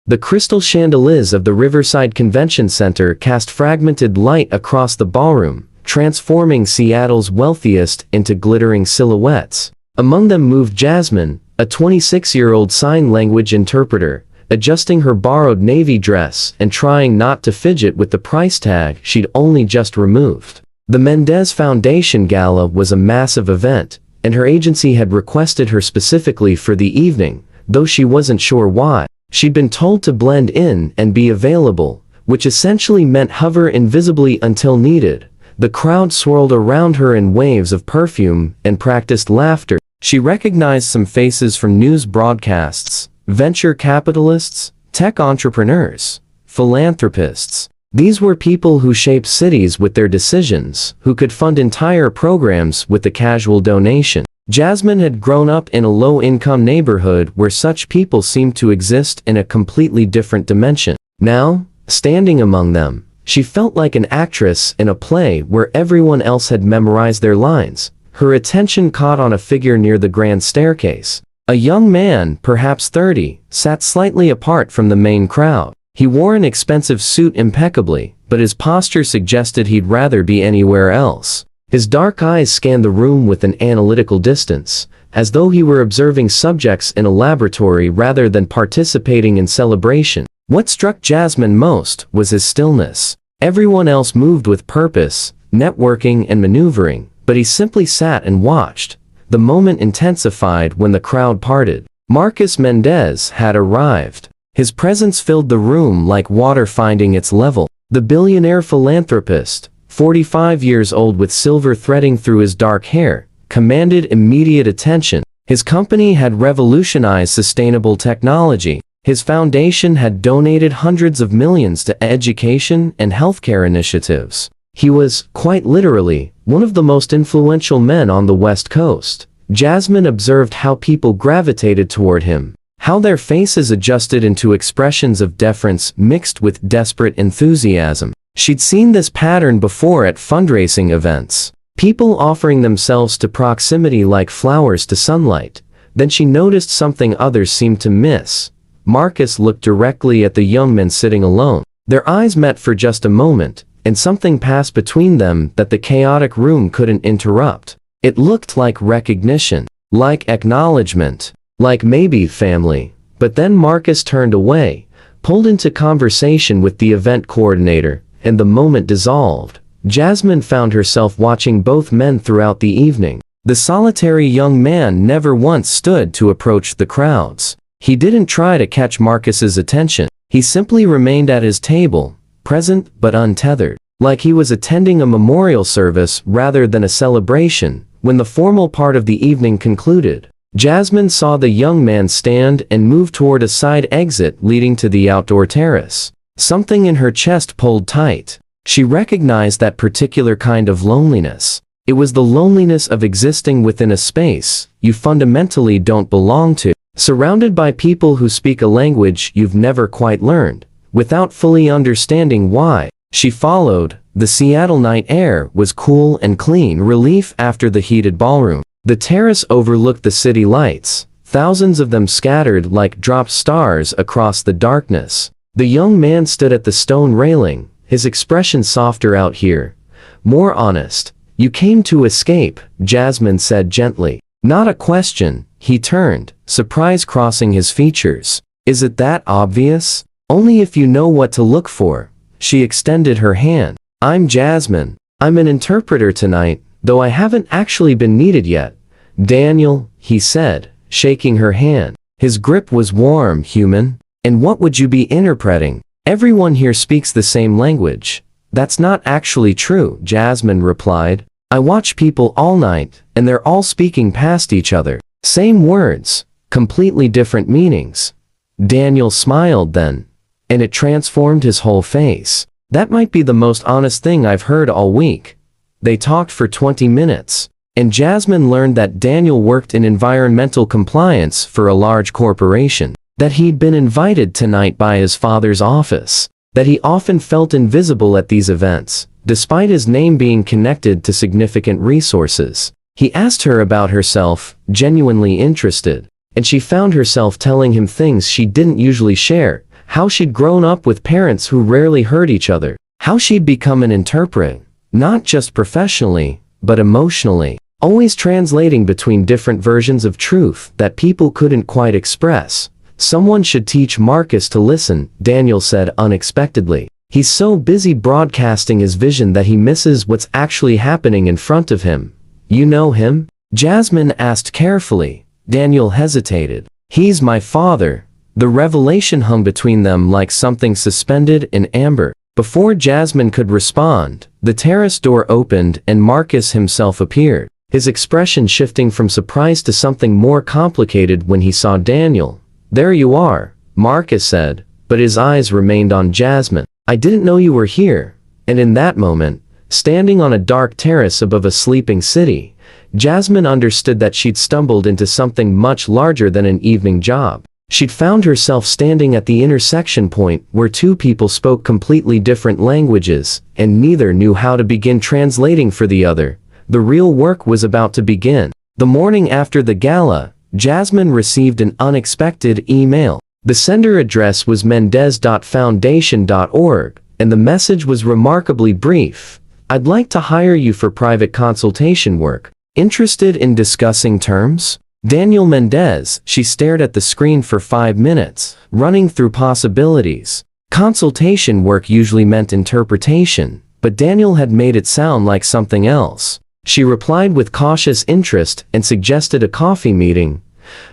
The crystal chandeliers of the Riverside Convention Center cast fragmented light across the ballroom, transforming Seattle's wealthiest into glittering silhouettes. Among them moved Jasmine, a 26-year-old sign language interpreter, adjusting her borrowed navy dress and trying not to fidget with the price tag she'd only just removed. The Mendez Foundation Gala was a massive event, and her agency had requested her specifically for the evening, though she wasn't sure why. She'd been told to blend in and be available, which essentially meant hover invisibly until needed. The crowd swirled around her in waves of perfume and practiced laughter. She recognized some faces from news broadcasts: venture capitalists, tech entrepreneurs, philanthropists. These were people who shape cities with their decisions, who could fund entire programs with a casual donation. Jasmine had grown up in a low-income neighborhood where such people seemed to exist in a completely different dimension. Now, standing among them, she felt like an actress in a play where everyone else had memorized their lines. Her attention caught on a figure near the grand staircase. A young man, perhaps 30, sat slightly apart from the main crowd. He wore an expensive suit impeccably, but his posture suggested he'd rather be anywhere else. His dark eyes scanned the room with an analytical distance, as though he were observing subjects in a laboratory rather than participating in celebration. What struck Jasmine most was his stillness. Everyone else moved with purpose, networking and maneuvering, but he simply sat and watched. The moment intensified when the crowd parted. Marcus Mendez had arrived. His presence filled the room like water finding its level. The billionaire philanthropist, 45 years old with silver threading through his dark hair, commanded immediate attention. His company had revolutionized sustainable technology. His foundation had donated hundreds of millions to education and healthcare initiatives. He was, quite literally, one of the most influential men on the West Coast. Jasmine observed how people gravitated toward him, how their faces adjusted into expressions of deference mixed with desperate enthusiasm. She'd seen this pattern before at fundraising events. People offering themselves to proximity like flowers to sunlight. Then she noticed something others seemed to miss. Marcus looked directly at the young men sitting alone. Their eyes met for just a moment, and something passed between them that the chaotic room couldn't interrupt. It looked like recognition, like acknowledgement, like maybe family. But then Marcus turned away, pulled into conversation with the event coordinator, and the moment dissolved. Jasmine found herself watching both men throughout the evening. The solitary young man never once stood to approach the crowds. He didn't try to catch Marcus's attention. He simply remained at his table, present but untethered, like he was attending a memorial service rather than a celebration. When the formal part of the evening concluded, Jasmine saw the young man stand and move toward a side exit leading to the outdoor terrace. Something in her chest pulled tight. She recognized that particular kind of loneliness. It was the loneliness of existing within a space you fundamentally don't belong to, surrounded by people who speak a language you've never quite learned, without fully understanding why. She followed. The Seattle night air was cool and clean relief after the heated ballroom. The terrace overlooked the city lights, thousands of them scattered like dropped stars across the darkness. The young man stood at the stone railing, his expression softer out here, more honest. "You came to escape," Jasmine said gently. Not a question. He turned, surprise crossing his features. "Is it that obvious?" "Only if you know what to look for." She extended her hand. "I'm Jasmine. I'm an interpreter tonight, though I haven't actually been needed yet." "Daniel," he said, shaking her hand. His grip was warm. "Human? And what would you be interpreting? Everyone here speaks the same language." "That's not actually true," Jasmine replied. "I watch people all night, and they're all speaking past each other. Same words, completely different meanings." Daniel smiled then, and it transformed his whole face. "That might be the most honest thing I've heard all week." They talked for 20 minutes, and Jasmine learned that Daniel worked in environmental compliance for a large corporation, that he'd been invited tonight by his father's office, that he often felt invisible at these events, despite his name being connected to significant resources. He asked her about herself, genuinely interested, and she found herself telling him things she didn't usually share, how she'd grown up with parents who rarely heard each other, how she'd become an interpreter, not just professionally, but emotionally, always translating between different versions of truth that people couldn't quite express. Someone should teach Marcus to listen, Daniel said unexpectedly. He's so busy broadcasting his vision that he misses what's actually happening in front of him. You know him? Jasmine asked carefully. Daniel hesitated. He's my father. The revelation hung between them like something suspended in amber. Before Jasmine could respond, the terrace door opened and Marcus himself appeared, his expression shifting from surprise to something more complicated when he saw Daniel. There you are, Marcus said, but his eyes remained on Jasmine. I didn't know you were here. And in that moment, standing on a dark terrace above a sleeping city, Jasmine understood that she'd stumbled into something much larger than an evening job. She'd found herself standing at the intersection point where two people spoke completely different languages, and neither knew how to begin translating for the other. The real work was about to begin. The morning after the gala, Jasmine received an unexpected email. The sender address was mendez.foundation.org, and the message was remarkably brief. I'd like to hire you for private consultation work. Interested in discussing terms? Daniel Mendez. She stared at the screen for 5 minutes, running through possibilities. Consultation work usually meant interpretation, but Daniel had made it sound like something else. She replied with cautious interest and suggested a coffee meeting.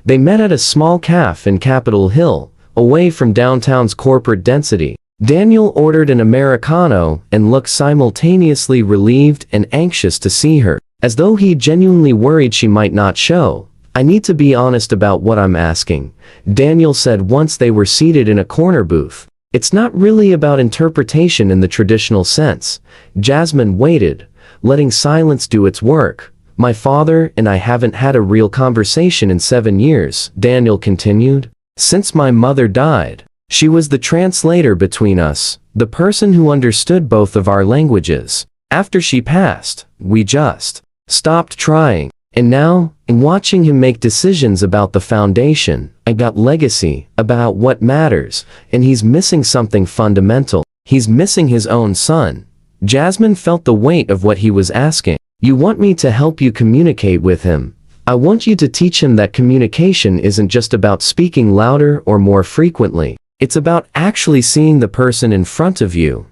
They met at a small cafe in Capitol Hill, away from downtown's corporate density. Daniel ordered an Americano and looked simultaneously relieved and anxious to see her, as though he genuinely worried she might not show. I need to be honest about what I'm asking, Daniel said once they were seated in a corner booth. It's not really about interpretation in the traditional sense. Jasmine waited, letting silence do its work. My father and I haven't had a real conversation in 7 years, Daniel continued. Since my mother died. She was the translator between us, the person who understood both of our languages. After she passed, we just stopped trying. And now, in watching him make decisions about the foundation, about legacy, about what matters, and he's missing something fundamental. He's missing his own son. Jasmine felt the weight of what he was asking. You want me to help you communicate with him. I want you to teach him that communication isn't just about speaking louder or more frequently. It's about actually seeing the person in front of you.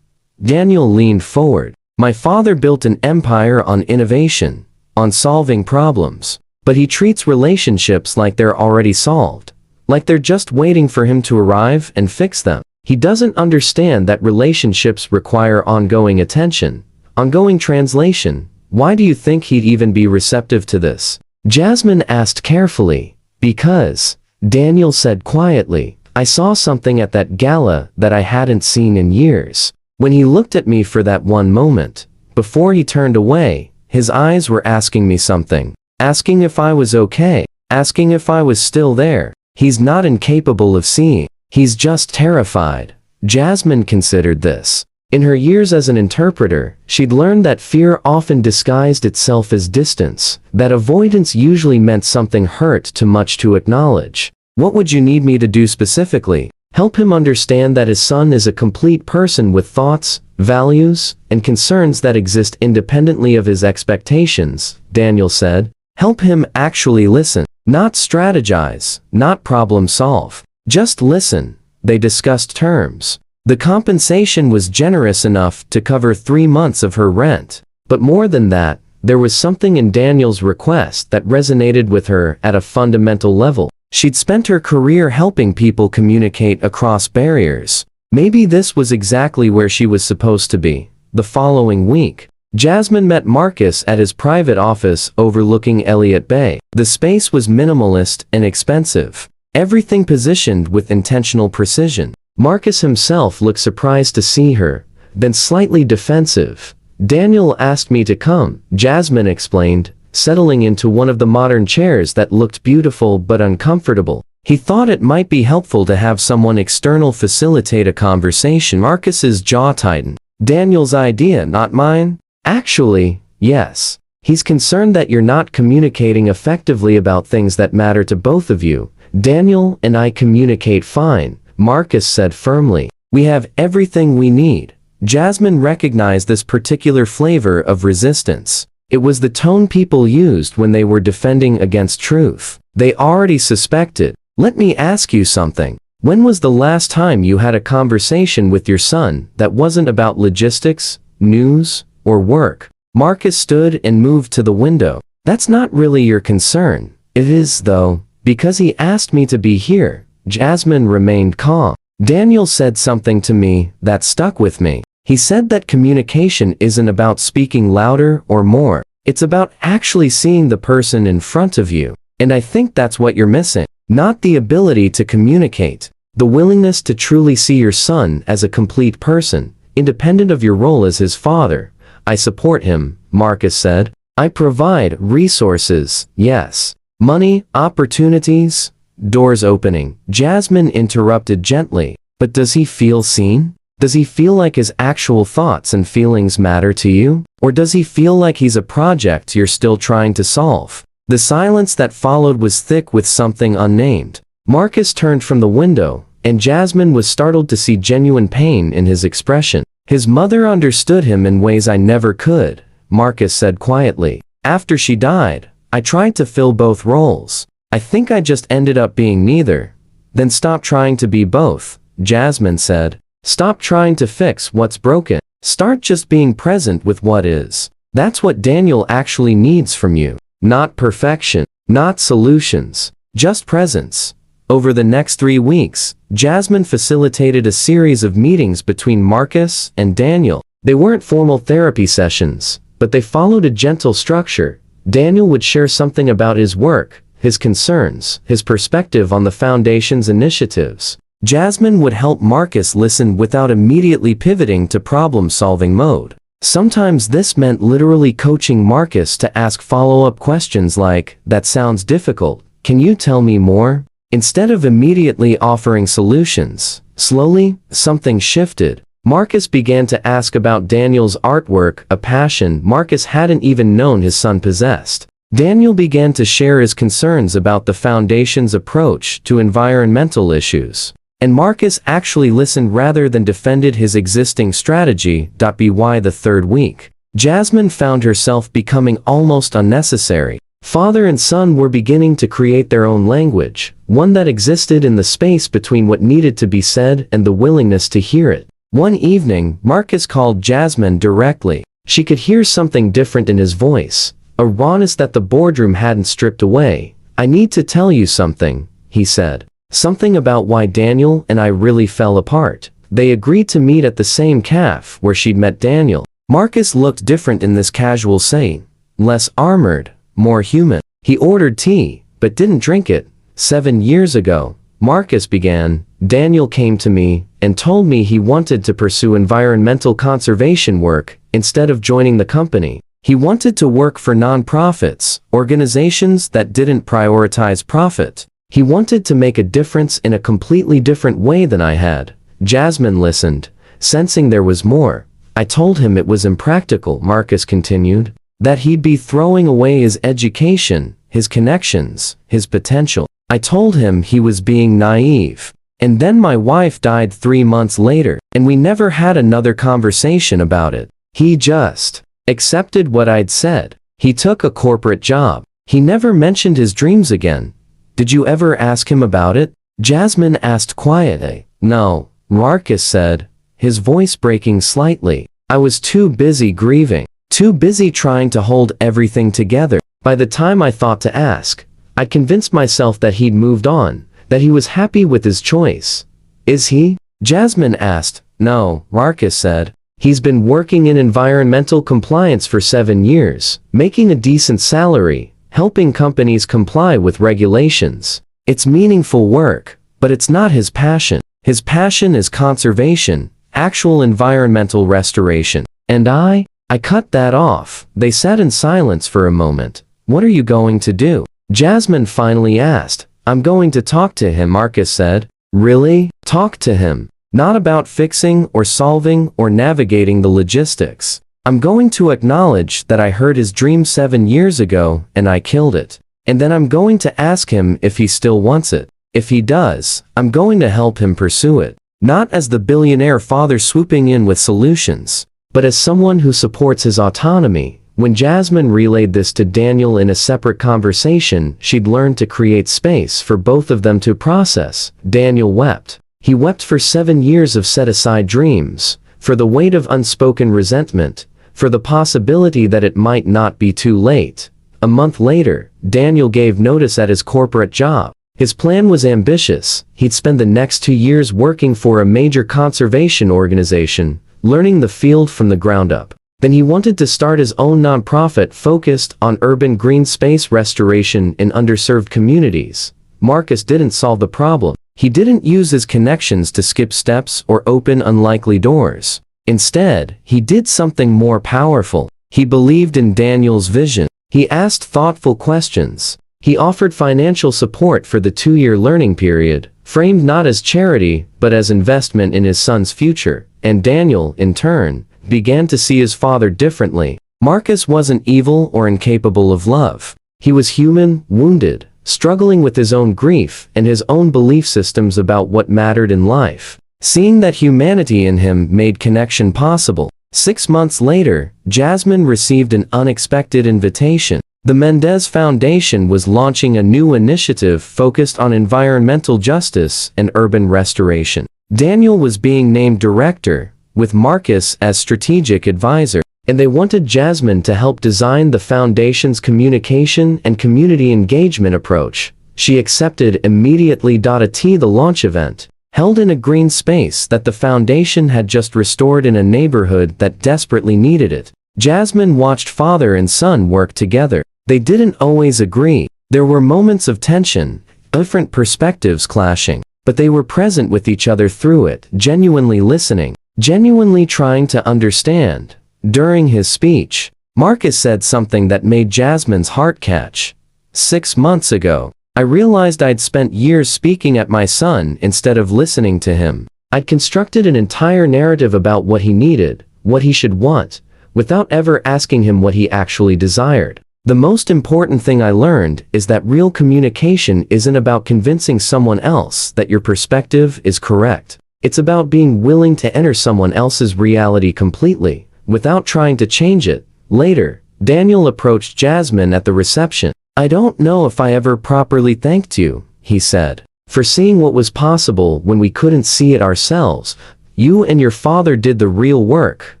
Daniel leaned forward. My father built an empire on innovation, on solving problems, but he treats relationships like they're already solved, like they're just waiting for him to arrive and fix them. He doesn't understand that relationships require ongoing attention, ongoing translation. Why do you think he'd even be receptive to this? Jasmine asked carefully. Because, Daniel said quietly, I saw something at that gala that I hadn't seen in years. When he looked at me for that one moment, before he turned away, his eyes were asking me something. Asking if I was okay. Asking if I was still there. He's not incapable of seeing. He's just terrified. Jasmine considered this. In her years as an interpreter, she'd learned that fear often disguised itself as distance, that avoidance usually meant something hurt too much to acknowledge. What would you need me to do specifically? Help him understand that his son is a complete person with thoughts, values, and concerns that exist independently of his expectations, Daniel said. Help him actually listen, not strategize, not problem solve. Just listen. They discussed terms. The compensation was generous enough to cover 3 months of her rent. But more than that, there was something in Daniel's request that resonated with her at a fundamental level. She'd spent her career helping people communicate across barriers. Maybe this was exactly where she was supposed to be. The following week, Jasmine met Marcus at his private office overlooking Elliott Bay. The space was minimalist and expensive, everything positioned with intentional precision. Marcus himself looked surprised to see her, then slightly defensive. Daniel asked me to come, Jasmine explained, settling into one of the modern chairs that looked beautiful but uncomfortable. He thought it might be helpful to have someone external facilitate a conversation. Marcus's jaw tightened. Daniel's idea, not mine? Actually, yes. He's concerned that you're not communicating effectively about things that matter to both of you. Daniel and I communicate fine, Marcus said firmly. We have everything we need. Jasmine recognized this particular flavor of resistance. It was the tone people used when they were defending against truth. They already suspected. Let me ask you something. When was the last time you had a conversation with your son that wasn't about logistics, news, or work? Marcus stood and moved to the window. That's not really your concern. It is, though, because he asked me to be here. Jasmine remained calm. Daniel said something to me that stuck with me. He said that communication isn't about speaking louder or more. It's about actually seeing the person in front of you. And I think that's what you're missing. Not the ability to communicate. The willingness to truly see your son as a complete person, independent of your role as his father. I support him, Marcus said. I provide resources, yes. Money, opportunities, doors opening. Jasmine interrupted gently. But does he feel seen? Does he feel like his actual thoughts and feelings matter to you? Or does he feel like he's a project you're still trying to solve? The silence that followed was thick with something unnamed. Marcus turned from the window, and Jasmine was startled to see genuine pain in his expression. His mother understood him in ways I never could, Marcus said quietly. After she died, I tried to fill both roles. I think I just ended up being neither. Then stop trying to be both, Jasmine said. Stop trying to fix what's broken. Start just being present with what is. That's what Daniel actually needs from you. Not perfection, not solutions, just presence. Over the next 3 weeks, Jasmine facilitated a series of meetings between Marcus and Daniel. They weren't formal therapy sessions, but they followed a gentle structure. Daniel would share something about his work, his concerns, his perspective on the Foundation's initiatives. Jasmine would help Marcus listen without immediately pivoting to problem-solving mode. Sometimes this meant literally coaching Marcus to ask follow-up questions like, "That sounds difficult. Can you tell me more?" Instead of immediately offering solutions. Slowly, something shifted. Marcus began to ask about Daniel's artwork, a passion Marcus hadn't even known his son possessed. Daniel began to share his concerns about the Foundation's approach to environmental issues. And Marcus actually listened rather than defended his existing strategy. By the 3rd week, Jasmine found herself becoming almost unnecessary. Father and son were beginning to create their own language, one that existed in the space between what needed to be said and the willingness to hear it. One evening, Marcus called Jasmine directly. She could hear something different in his voice, a rawness that the boardroom hadn't stripped away. "I need to tell you something," he said. "Something about why Daniel and I really fell apart." They agreed to meet at the same cafe where she'd met Daniel. Marcus looked different in this casual setting. Less armored, more human. He ordered tea, but didn't drink it. 7 years ago, Marcus began, Daniel came to me and told me he wanted to pursue environmental conservation work instead of joining the company. He wanted to work for nonprofits, organizations that didn't prioritize profit. He wanted to make a difference in a completely different way than I had. Jasmine listened, sensing there was more. I told him it was impractical, Marcus continued, that he'd be throwing away his education, his connections, his potential. I told him he was being naive. And then my wife died 3 months later, and we never had another conversation about it. He just accepted what I'd said. He took a corporate job. He never mentioned his dreams again. Did you ever ask him about it? Jasmine asked quietly. No, Marcus said, his voice breaking slightly. I was too busy grieving, too busy trying to hold everything together. By the time I thought to ask, I'd convinced myself that he'd moved on, that he was happy with his choice. Is he? Jasmine asked. No, Marcus said. He's been working in environmental compliance for 7 years, making a decent salary, helping companies comply with regulations. It's meaningful work, but it's not his passion. His passion is conservation, actual environmental restoration. And I cut that off. They sat in silence for a moment. What are you going to do? Jasmine finally asked. I'm going to talk to him, Marcus said. Really? Talk to him. Not about fixing or solving or navigating the logistics. I'm going to acknowledge that I heard his dream 7 years ago and I killed it. And then I'm going to ask him if he still wants it. If he does, I'm going to help him pursue it. Not as the billionaire father swooping in with solutions, but as someone who supports his autonomy. When Jasmine relayed this to Daniel in a separate conversation, she'd learned to create space for both of them to process. Daniel wept. He wept for 7 years of set-aside dreams, for the weight of unspoken resentment, for the possibility that it might not be too late. A month later, Daniel gave notice at his corporate job. His plan was ambitious. He'd spend the next 2 years working for a major conservation organization, learning the field from the ground up. Then he wanted to start his own nonprofit focused on urban green space restoration in underserved communities. Marcus didn't solve the problem. He didn't use his connections to skip steps or open unlikely doors. Instead, he did something more powerful. He believed in Daniel's vision. He asked thoughtful questions. He offered financial support for the 2-year learning period, framed not as charity, but as investment in his son's future. And Daniel, in turn, began to see his father differently. Marcus wasn't evil or incapable of love. He was human, wounded, struggling with his own grief and his own belief systems about what mattered in life. Seeing that humanity in him made connection possible. 6 months later, Jasmine received an unexpected invitation. The Mendez Foundation was launching a new initiative focused on environmental justice and urban restoration. Daniel was being named director, with Marcus as strategic advisor, and they wanted Jasmine to help design the foundation's communication and community engagement approach. She accepted immediately. The launch event, held in a green space that the foundation had just restored in a neighborhood that desperately needed it. Jasmine watched father and son work together. They didn't always agree. There were moments of tension, different perspectives clashing, but they were present with each other through it, genuinely listening, genuinely trying to understand. During his speech, Marcus said something that made Jasmine's heart catch. 6 months ago, I realized I'd spent years speaking at my son instead of listening to him. I'd constructed an entire narrative about what he needed, what he should want, without ever asking him what he actually desired. The most important thing I learned is that real communication isn't about convincing someone else that your perspective is correct. It's about being willing to enter someone else's reality completely, without trying to change it. Later, Daniel approached Jasmine at the reception. I don't know if I ever properly thanked you, he said, for seeing what was possible when we couldn't see it ourselves. You and your father did the real work,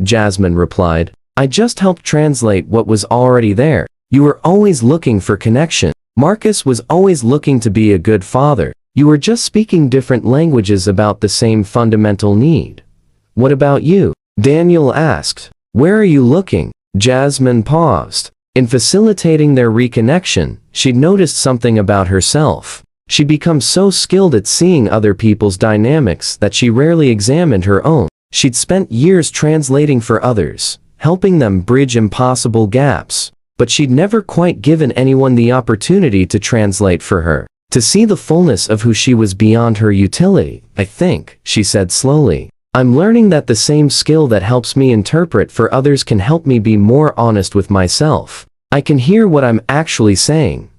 Jasmine replied. I just helped translate what was already there. You were always looking for connection. Marcus was always looking to be a good father. You were just speaking different languages about the same fundamental need. What about you? Daniel asked. Where are you looking? Jasmine paused. In facilitating their reconnection, she'd noticed something about herself. She'd become so skilled at seeing other people's dynamics that she rarely examined her own. She'd spent years translating for others, helping them bridge impossible gaps, but she'd never quite given anyone the opportunity to translate for her, to see the fullness of who she was beyond her utility. I think, she said slowly, I'm learning that the same skill that helps me interpret for others can help me be more honest with myself. I can hear what I'm actually saying,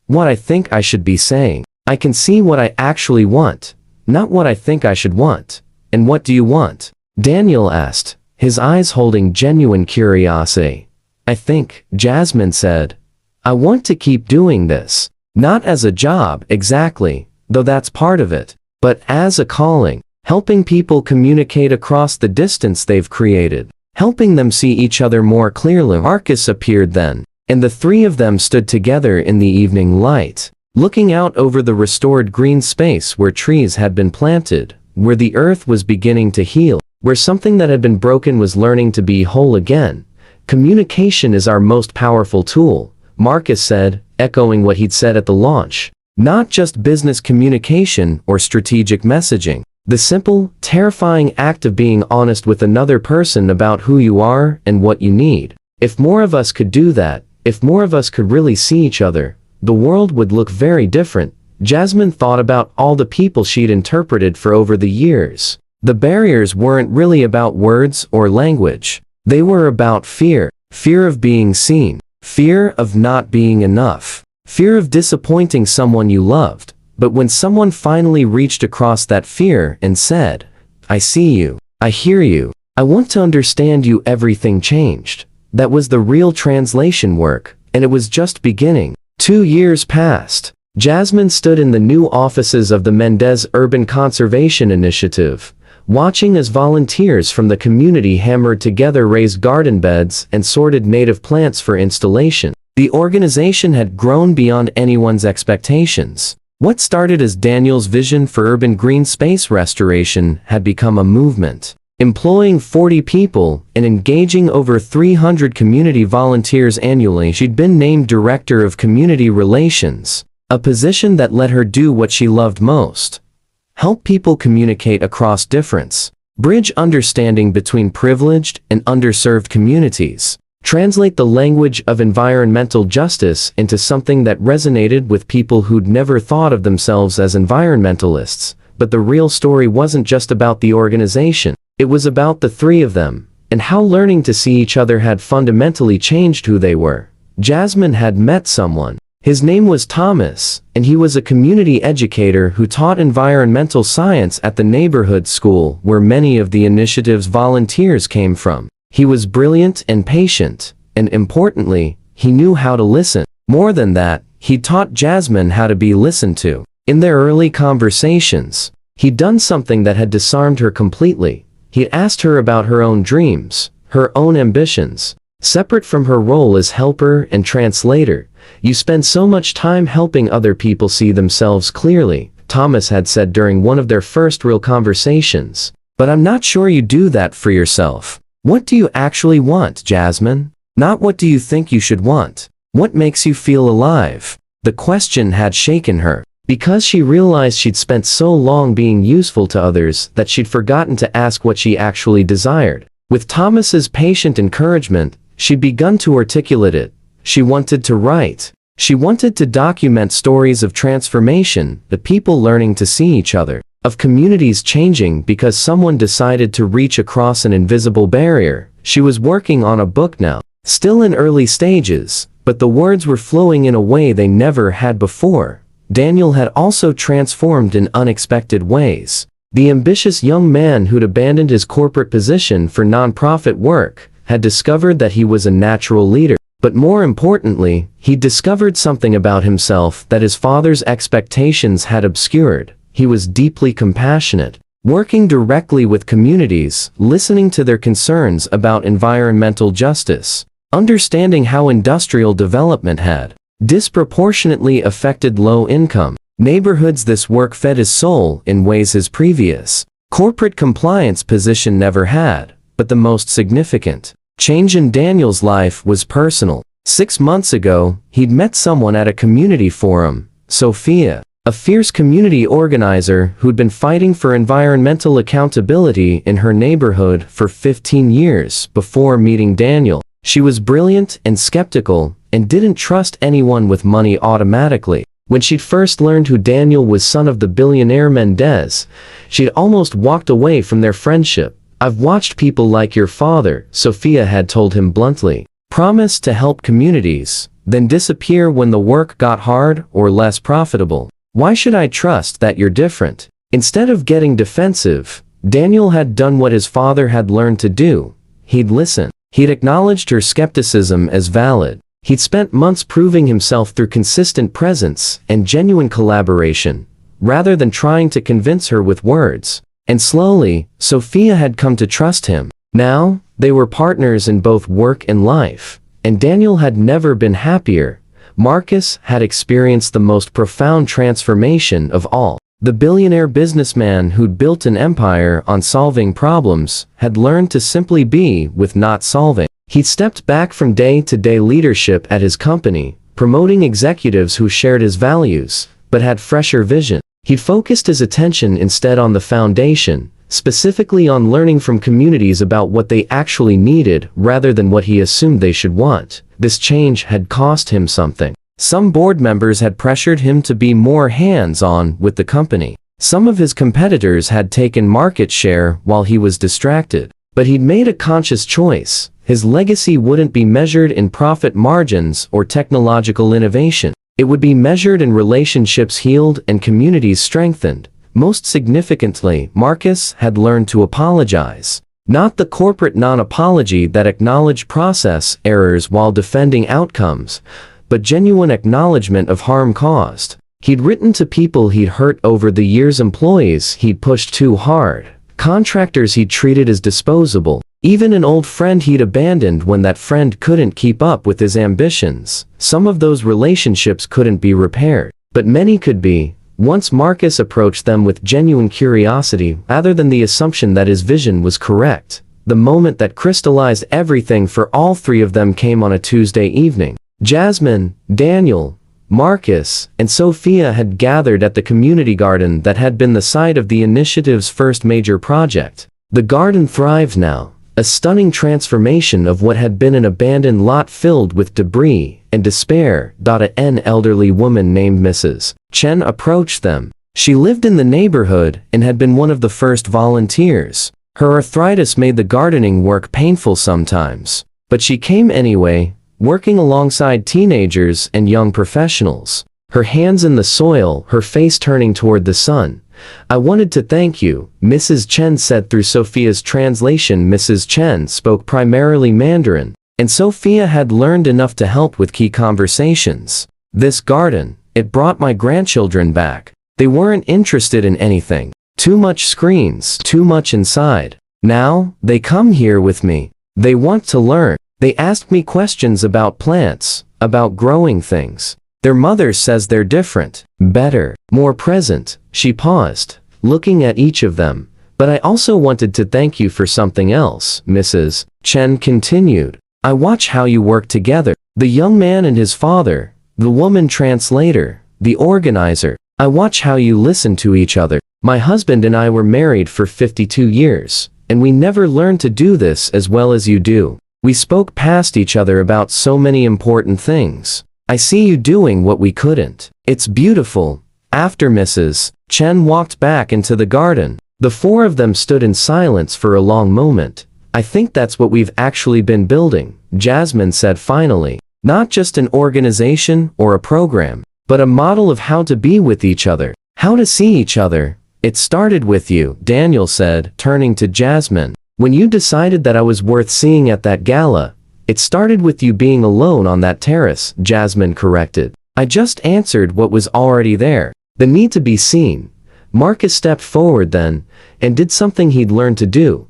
what I think I should be saying. I can see what I actually want, not what I think I should want. And what do you want? Daniel asked, his eyes holding genuine curiosity. I think, Jasmine said, I want to keep doing this. Not as a job, exactly, though that's part of it, but as a calling, helping people communicate across the distance they've created, helping them see each other more clearly. Marcus appeared then, and the three of them stood together in the evening light, looking out over the restored green space where trees had been planted, where the earth was beginning to heal, where something that had been broken was learning to be whole again. Communication is our most powerful tool, Marcus said, echoing what he'd said at the launch. Not just business communication or strategic messaging. The simple, terrifying act of being honest with another person about who you are and what you need. If more of us could do that, if more of us could really see each other, the world would look very different. Jasmine thought about all the people she'd interpreted for over the years. The barriers weren't really about words or language. They were about fear. Fear of being seen. Fear of not being enough. Fear of disappointing someone you loved. But when someone finally reached across that fear and said, "I see you, I hear you, I want to understand you," everything changed. That was the real translation work, and it was just beginning. 2 years passed. Jasmine stood in the new offices of the Mendez Urban Conservation Initiative, watching as volunteers from the community hammered together raised garden beds and sorted native plants for installation. The organization had grown beyond anyone's expectations. What started as Daniel's vision for urban green space restoration had become a movement. Employing 40 people and engaging over 300 community volunteers annually, she'd been named Director of Community Relations, a position that let her do what she loved most: help people communicate across difference, bridge understanding between privileged and underserved communities, translate the language of environmental justice into something that resonated with people who'd never thought of themselves as environmentalists. But the real story wasn't just about the organization. It was about the three of them, and how learning to see each other had fundamentally changed who they were. Jasmine had met someone. His name was Thomas, and he was a community educator who taught environmental science at the neighborhood school where many of the initiative's volunteers came from. He was brilliant and patient, and importantly, he knew how to listen. More than that, he taught Jasmine how to be listened to. In their early conversations, he'd done something that had disarmed her completely. He'd asked her about her own dreams, her own ambitions, separate from her role as helper and translator. "You spend so much time helping other people see themselves clearly," Thomas had said during one of their first real conversations. "But I'm not sure you do that for yourself. What do you actually want, Jasmine? Not what do you think you should want. What makes you feel alive?" The question had shaken her, because she realized she'd spent so long being useful to others that she'd forgotten to ask what she actually desired. With Thomas's patient encouragement, she'd begun to articulate it. She wanted to write. She wanted to document stories of transformation, the people learning to see each other, of communities changing because someone decided to reach across an invisible barrier. She was working on a book now, still in early stages, but the words were flowing in a way they never had before. Daniel had also transformed in unexpected ways. The ambitious young man who'd abandoned his corporate position for nonprofit work had discovered that he was a natural leader. But more importantly, he discovered something about himself that his father's expectations had obscured. He was deeply compassionate, working directly with communities, listening to their concerns about environmental justice, understanding how industrial development had disproportionately affected low-income neighborhoods. This work fed his soul in ways his previous corporate compliance position never had. But the most significant change in Daniel's life was personal. 6 months ago, he'd met someone at a community forum, Sophia, a fierce community organizer who'd been fighting for environmental accountability in her neighborhood for 15 years before meeting Daniel. She was brilliant and skeptical, and didn't trust anyone with money automatically. When she'd first learned who Daniel was, son of the billionaire Mendez, she'd almost walked away from their friendship. "I've watched people like your father," Sophia had told him bluntly, promise to help communities, then disappear when the work got hard or less profitable. "Why should I trust that you're different?" Instead of getting defensive, Daniel had done what his father had learned to do. He'd listen. He'd acknowledged her skepticism as valid. He'd spent months proving himself through consistent presence and genuine collaboration, rather than trying to convince her with words. And slowly, Sophia had come to trust him. Now, they were partners in both work and life, and Daniel had never been happier. Marcus had experienced the most profound transformation of all. The billionaire businessman who'd built an empire on solving problems had learned to simply be with not solving. He'd stepped back from day-to-day leadership at his company, promoting executives who shared his values, but had fresher vision. He'd focused his attention instead on the foundation, specifically on learning from communities about what they actually needed rather than what he assumed they should want. This change had cost him something. Some board members had pressured him to be more hands-on with the company. Some of his competitors had taken market share while he was distracted. But he'd made a conscious choice. His legacy wouldn't be measured in profit margins or technological innovation. It would be measured in relationships healed and communities strengthened. Most significantly, Marcus had learned to apologize. Not the corporate non-apology that acknowledged process errors while defending outcomes, but genuine acknowledgement of harm caused. He'd written to people he'd hurt over the years, employees he'd pushed too hard, contractors he'd treated as disposable, even an old friend he'd abandoned when that friend couldn't keep up with his ambitions. Some of those relationships couldn't be repaired, but many could be, once Marcus approached them with genuine curiosity rather than the assumption that his vision was correct. The moment that crystallized everything for all three of them came on a Tuesday evening. Jasmine, Daniel, Marcus, and Sophia had gathered at the community garden that had been the site of the initiative's first major project. The garden thrived now, a stunning transformation of what had been an abandoned lot filled with debris and despair. An elderly woman named Mrs. Chen approached them. She lived in the neighborhood and had been one of the first volunteers. Her arthritis made the gardening work painful sometimes, but she came anyway, working alongside teenagers and young professionals. Her hands in the soil, her face turning toward the sun. "I wanted to thank you," Mrs. Chen said through Sophia's translation. Mrs. Chen spoke primarily Mandarin, and Sophia had learned enough to help with key conversations. "This garden, it brought my grandchildren back. They weren't interested in anything. Too much screens, too much inside. Now, they come here with me. They want to learn. They ask me questions about plants, about growing things. Their mother says they're different, better, more present." She paused, looking at each of them. "But I also wanted to thank you for something else," Mrs. Chen continued. "I watch how you work together. The young man and his father, the woman translator, the organizer. I watch how you listen to each other. My husband and I were married for 52 years, and we never learned to do this as well as you do. We spoke past each other about so many important things. I see you doing what we couldn't. It's beautiful." After Mrs. Chen walked back into the garden, the four of them stood in silence for a long moment. "I think that's what we've actually been building," Jasmine said finally. "Not just an organization or a program, but a model of how to be with each other, how to see each other. It started with you," Daniel said, turning to Jasmine. "When you decided that I was worth seeing at that gala, it started with you being alone on that terrace," Jasmine corrected. "I just answered what was already there. The need to be seen." Marcus stepped forward then, and did something he'd learned to do.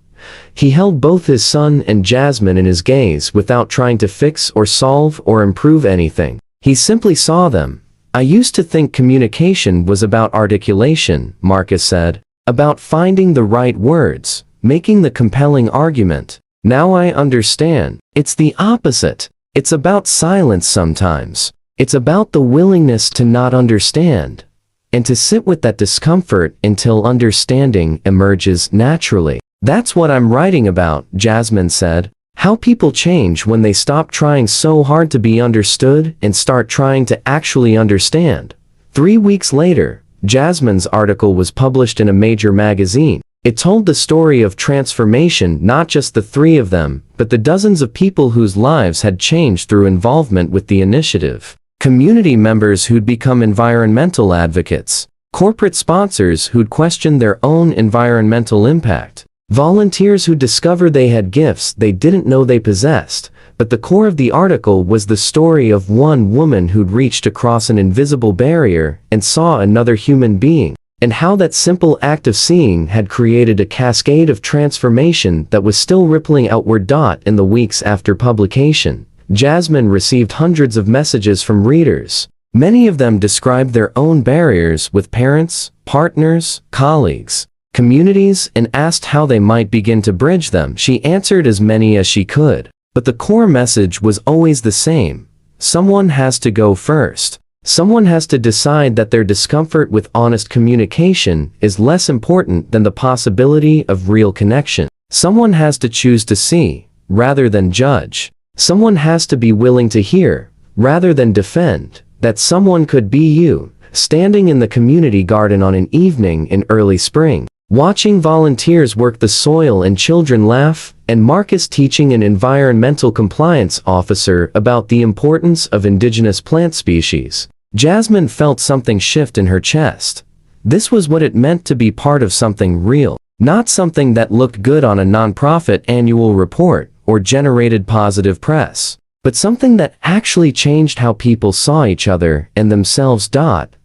He held both his son and Jasmine in his gaze without trying to fix or solve or improve anything. He simply saw them. "I used to think communication was about articulation," Marcus said, "about finding the right words, making the compelling argument. Now I understand. It's the opposite. It's about silence sometimes. It's about the willingness to not understand, and to sit with that discomfort until understanding emerges naturally." "That's what I'm writing about," Jasmine said. "How people change when they stop trying so hard to be understood and start trying to actually understand." 3 weeks later, Jasmine's article was published in a major magazine. It told the story of transformation, not just the three of them, but the dozens of people whose lives had changed through involvement with the initiative. Community members who'd become environmental advocates. Corporate sponsors who'd questioned their own environmental impact. Volunteers who discovered they had gifts they didn't know they possessed. But the core of the article was the story of one woman who'd reached across an invisible barrier and saw another human being, and how that simple act of seeing had created a cascade of transformation that was still rippling outward. In the weeks after publication, Jasmine received hundreds of messages from readers. Many of them described their own barriers with parents, partners, colleagues, communities, and asked how they might begin to bridge them. She answered as many as she could, but the core message was always the same. Someone has to go first. Someone has to decide that their discomfort with honest communication is less important than the possibility of real connection. Someone has to choose to see, rather than judge. Someone has to be willing to hear, rather than defend. That someone could be you, standing in the community garden on an evening in early spring, watching volunteers work the soil and children laugh, and Marcus teaching an environmental compliance officer about the importance of indigenous plant species. Jasmine felt something shift in her chest. This was what it meant to be part of something real, not something that looked good on a nonprofit annual report or generated positive press, but something that actually changed how people saw each other and themselves.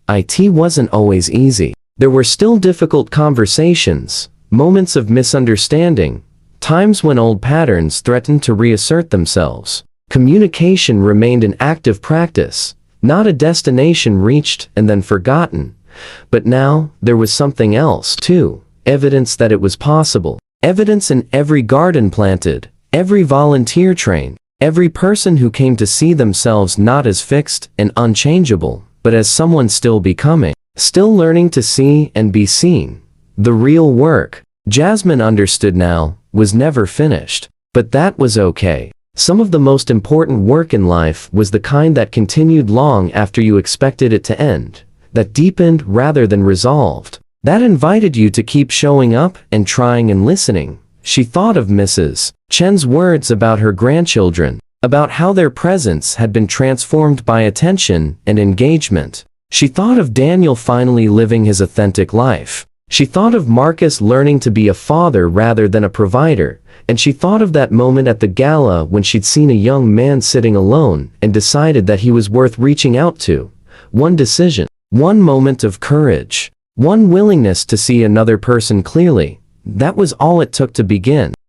It wasn't always easy. There were still difficult conversations, moments of misunderstanding, times when old patterns threatened to reassert themselves. Communication remained an active practice, not a destination reached and then forgotten. But now, there was something else, too. Evidence that it was possible. Evidence in every garden planted, every volunteer trained, every person who came to see themselves not as fixed and unchangeable, but as someone still becoming, still learning to see and be seen. The real work, Jasmine understood now, was never finished. But that was okay. Some of the most important work in life was the kind that continued long after you expected it to end, that deepened rather than resolved, that invited you to keep showing up and trying and listening. She thought of Mrs. Chen's words about her grandchildren, about how their presence had been transformed by attention and engagement. She thought of Daniel finally living his authentic life. She thought of Marcus learning to be a father rather than a provider, and she thought of that moment at the gala when she'd seen a young man sitting alone and decided that he was worth reaching out to. One decision, one moment of courage, one willingness to see another person clearly. That was all it took to begin.